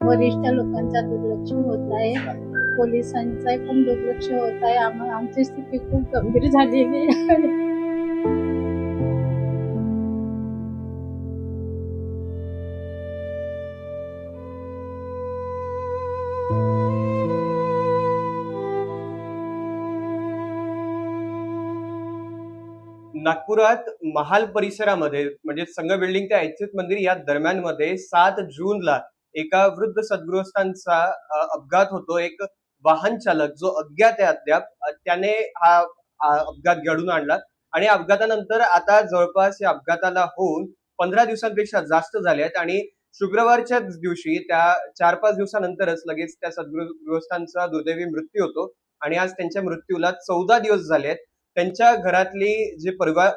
वरिष्ठ लोकांचा दुर्लक्ष होत आहे, पोलिसांचा पण दुर्लक्ष होत आहे. आमची स्थिती खूप गंभीर झालेली आहे. नागपुरात महाल परिसरामध्ये म्हणजे संघ बिल्डिंग ते ऐच्छिक मंदिर या दरम्यान मध्ये 7 जूनला एका वृद्ध सद्गृहस्थांचा अपघात होतो. एक वाहन चालक जो अज्ञात आहे अद्याप त्याने हा अपघात घडून आणला आणि अपघातानंतर आता जवळपास या अपघाताला होऊन 15 दिवसांपेक्षा जास्त झाले आहेत आणि शुक्रवारच्या दिवशी त्या 4-5 दिवसानंतरच लगेच त्या सद्गृहस्थांचा दुर्दैवी मृत्यू होतो आणि आज त्यांच्या मृत्यूला 14 दिवस झाले आहेत. त्यांच्या घरातली जे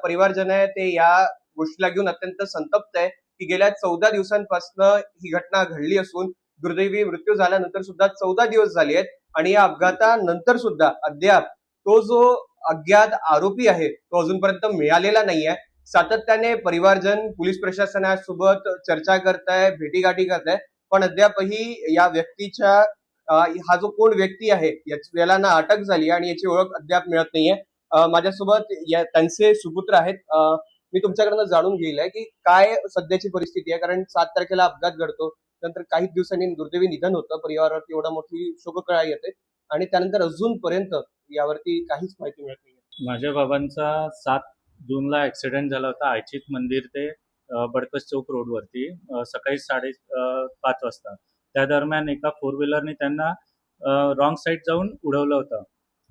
परिवारजन आहे ते या गोष्टीला घेऊन अत्यंत संतप्त आहे की गेल्या 14 दिवसांपासून ही घटना घडली असून दुर्दैवी मृत्यू झाल्यानंतर सुद्धा 14 दिवस झाले आहेत आणि या अपघातानंतर सुद्धा अद्याप तो जो अज्ञात आरोपी आहे तो अजूनपर्यंत मिळालेला नाहीये. सातत्याने परिवारजन पोलीस प्रशासनासोबत चर्चा करताय, भेटीगाठी करताय, पण अद्यापही या व्यक्तीच्या हा जो कोण व्यक्ती आहे याला ना अटक झाली आणि याची ओळख अद्याप मिळत नाहीये. माझ्यासोबत त्यांचे सुपुत्र आहेत. मी तुमच्याकडनं जाणून घेईल की काय सध्याची परिस्थिती आहे, कारण 7 तारखेला अपघात घडतो, नंतर काही दिवसांनी दुर्दैवी निधन होतं, परिवारावरती एवढा मोठी शोककळा येते आणि त्यानंतर अजूनपर्यंत यावरती काहीच माहिती मिळत नाही. माझ्या बाबांचा 7 जूनला ऍक्सिडेंट झाला होता ऐच्छिक मंदिर ते बडकस चौक रोडवरती सकाळी 5:30 वाजता. त्या दरम्यान एका 4 व्हीलरने त्यांना रॉंग साईड जाऊन उडवलं होतं.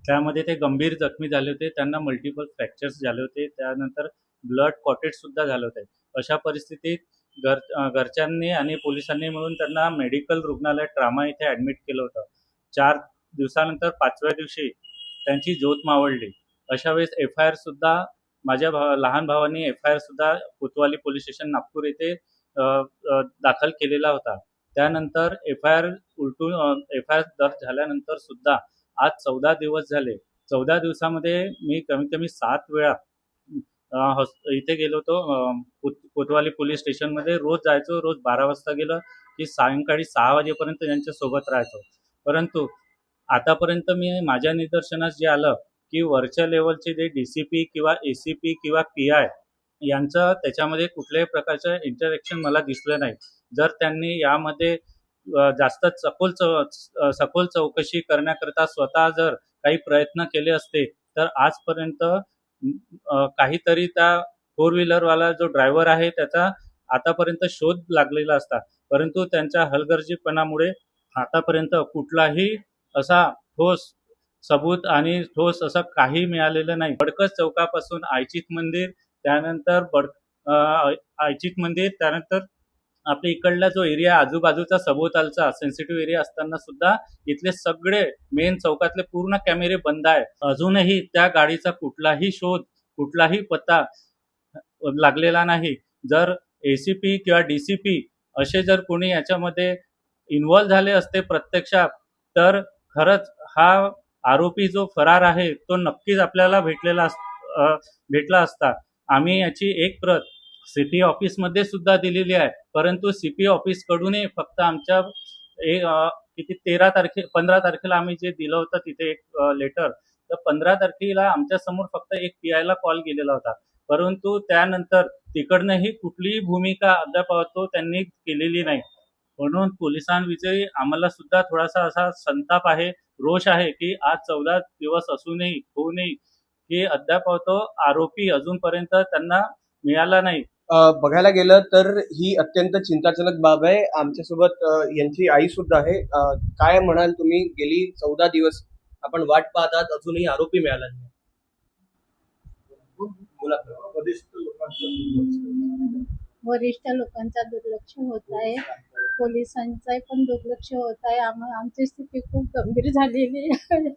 त्यामध्ये ते गंभीर जखमी झाले होते, त्यांना मल्टिपल फ्रॅक्चर्स झाले होते, त्यानंतर ब्लड कॉटेड सुद्धा झाले होते. अशा परिस्थितीत घरच्यांनी आणि पोलिसांनी मिळून त्यांना मेडिकल रुग्णालय ट्रामा इथे ॲडमिट केलं होतं. 4 दिवसानंतर 5व्या दिवशी त्यांची ज्योत मावळली. अशा वेळेस FIR सुद्धा माझ्या लहान भावानी FIR सुद्धा कोतवाली पोलीस स्टेशन नागपूर येथे दाखल केलेला होता. त्यानंतर FIR दर्ज झाल्यानंतर सुद्धा आज 14 दिवस झाले. 14 दिवसामध्ये मी कमीत कमी 7 वेळा इथे गेलो होतो कोतवाली पोलीस स्टेशनमध्ये. रोज जायचो, रोज 12 वाजता गेलं की सायंकाळी 6 वाजेपर्यंत यांच्यासोबत राहायचो. परंतु आतापर्यंत मी माझ्या निदर्शनास जे आलं की वरच्या लेवलचे जे DCP किंवा ACP किंवा PI यांचं त्याच्यामध्ये कुठल्याही प्रकारचं इंटरॅक्शन मला दिसलं नाही. जर त्यांनी यामध्ये जास्त सखोल चौकशी करण्याकरता स्वतः जर काही प्रयत्न केले असते तर आजपर्यंत काहीतरी त्या 4 व्हीलरवाला जो ड्रायव्हर आहे त्याचा आतापर्यंत शोध लागलेला असता. परंतु त्यांच्या हलगर्जीपणामुळे आतापर्यंत कुठलाही असा ठोस सबूत आणि ठोस असं काही मिळालेलं नाही. बडकस चौकापासून ऐच्छिक मंदिर, त्यानंतर ऐच्छिक मंदिर, त्यानंतर आपल्या इकडला जो एरिया आजूबाजूचा सभोवतालचा सेन्सिटिव्ह एरिया असताना सुद्धा इथले सगळे मेन चौकातले पूर्ण कॅमेरे बंद आहे. अजूनही त्या गाडीचा कुठलाही शोध, कुठलाही पत्ता लागलेला नाही. जर ACP किंवा DCP असे जर कोणी याच्यामध्ये इन्व्हॉल्व झाले असते प्रत्यक्षात तर खरंच हा आरोपी जो फरार आहे तो नक्कीच आपल्याला भेटला असता. आम्ही याची एक प्रत CP ऑफिसमध्ये सुद्धा दिलेली आहे, परंतु CP ऑफिस कडूनही फक्त आमच्या 15 तारखेला आम्ही जे दिलं होतं तिथे एक लेटर, तर 15 तारखेला आमच्या समोर फक्त एक PI ला कॉल गेलेला होता. परंतु त्यानंतर तिकडनंही कुठलीही भूमिका अद्याप त्यांनी केलेली नाही. म्हणून पोलिसांविषयी आम्हाला सुद्धा थोडासा असा संताप आहे, रोष आहे की आज 14 दिवस होऊनही की अद्याप आरोपी अजूनपर्यंत त्यांना मिळाला नाही. बघायला गेलं तर ही अत्यंत चिंताजनक बाब आहे. आमच्यासोबत यांची आई सुद्धा आहे. काय म्हणाल तुम्ही, गेली 14 दिवस आपण वाट पाहतात, अजूनही आरोपी मिळाला नाही? वरिष्ठ लोकांचा दुर्लक्ष होत आहे, पोलिसांचा पण दुर्लक्ष होत आहे. आमची स्थिती खूप गंभीर झालेली आहे.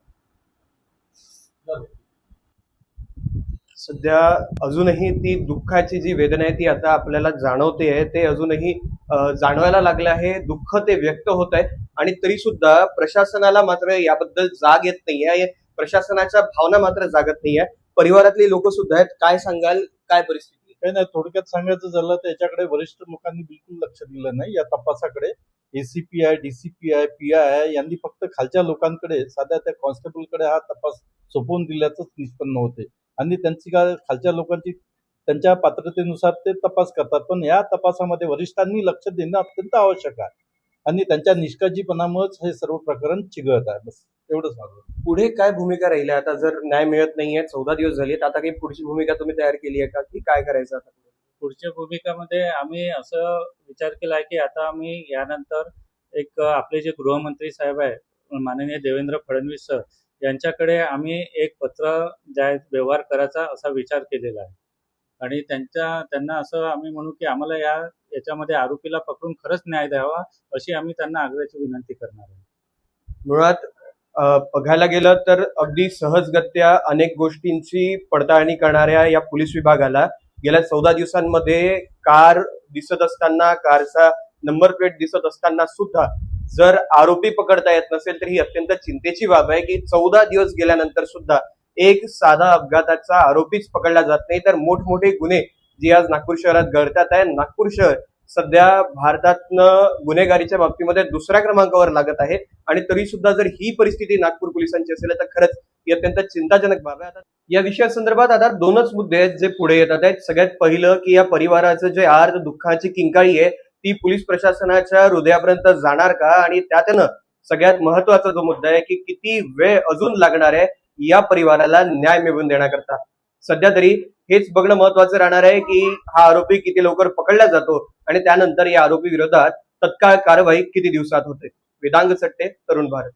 सध्या अजूनही ती दुःखाची जी वेदना आहे ती आता आपल्याला जाणवते आहे, ते अजूनही जाणवायला लागलं आहे. दुःख ते व्यक्त होत आहे आणि तरी सुद्धा प्रशासनाला मात्र याबद्दल जाग येत नाहीये, प्रशासनाच्या भावना मात्र जागत नाहीये. परिवारातली लोक सुद्धा आहेत. काय सांगाल, काय परिस्थिती? काही नाही, थोडक्यात सांगायचं झालं तर याच्याकडे वरिष्ठ लोकांनी बिलकुल लक्ष दिलं नाही या तपासाकडे. ACPI, DCPI, PI यांनी फक्त खालच्या लोकांकडे, साध्या त्या कॉन्स्टेबलकडे हा तपास सोपवून दिल्याचंच निष्पन्न होते आणि त्यांची काय खालच्या लोकांची त्यांच्या पात्रतेनुसार ते तपास करतात. पण या तपासामध्ये वरिष्ठांनी लक्ष देणं अत्यंत आवश्यक आहे आणि त्यांच्या निष्काळजीपणामुळेच हे सर्व प्रकरण चिघळत आहे. बस एवढंच माझं. पुढे काय भूमिका राहिली आता जर न्याय मिळत नाहीये, 14 दिवस झालेत, आता काही पुढची भूमिका तुम्ही तयार केली आहे का की काय करायचं आता? पुढच्या भूमिकामध्ये आम्ही असं विचार केला आहे की आता आम्ही यानंतर एक आपले जे गृहमंत्री साहेब आहे माननीय देवेंद्र फडणवीस सर यांच्याकडे आम्ही एक पत्र व्यवहार करायचा असा विचार केलेला आहे आणि त्यांना असं आम्ही म्हणू की आम्हाला याच्यामध्ये आरोपीला पकडून खरंच न्याय द्यावा अशी आम्ही त्यांना आग्रहाची विनंती करणार आहे. मुळात बघायला गेलं तर अगदी सहजगत्या अनेक गोष्टींची पडताळणी करणाऱ्या या पोलीस विभागाला गेल्या 14 दिवसांमध्ये कार दिसत असताना, कारचा नंबर प्लेट दिसत असताना सुद्धा जर आरोपी पकडता येत नसेल तर ही अत्यंत चिंतेची बाब आहे की 14 दिवस गेल्यानंतर सुद्धा एक साधा अपघाताचा आरोपीच पकडला जात नाही. तर मोठमोठे गुन्हे जे आज नागपूर शहरात घडतात आहे, नागपूर शहर सध्या भारतातनं गुन्हेगारीच्या बाबतीमध्ये दुसऱ्या क्रमांकावर लागत आहे आणि तरी सुद्धा जर ही परिस्थिती नागपूर पोलिसांची असेल तर खरंच ही अत्यंत चिंताजनक बाब आहे. या विषयासंदर्भात आता दोनच मुद्दे आहेत जे पुढे येतात आहेत. सगळ्यात पहिलं की या परिवाराचं जे आर्त दुःखाची किंकाळी आहे ती पोलीस प्रशासनाच्या हृदयापर्यंत जाणार का, आणि त्यातनं सगळ्यात महत्वाचा जो मुद्दा आहे की किती वेळ अजून लागणार आहे या परिवाराला न्याय मिळवून देण्याकरता. सध्या तरी हेच बघणं महत्वाचं राहणार आहे की हा आरोपी किती लवकर पकडला जातो आणि त्यानंतर या आरोपी विरोधात तत्काळ कारवाई किती दिवसात होते. वेदांग चट्टे, तरुण भारत.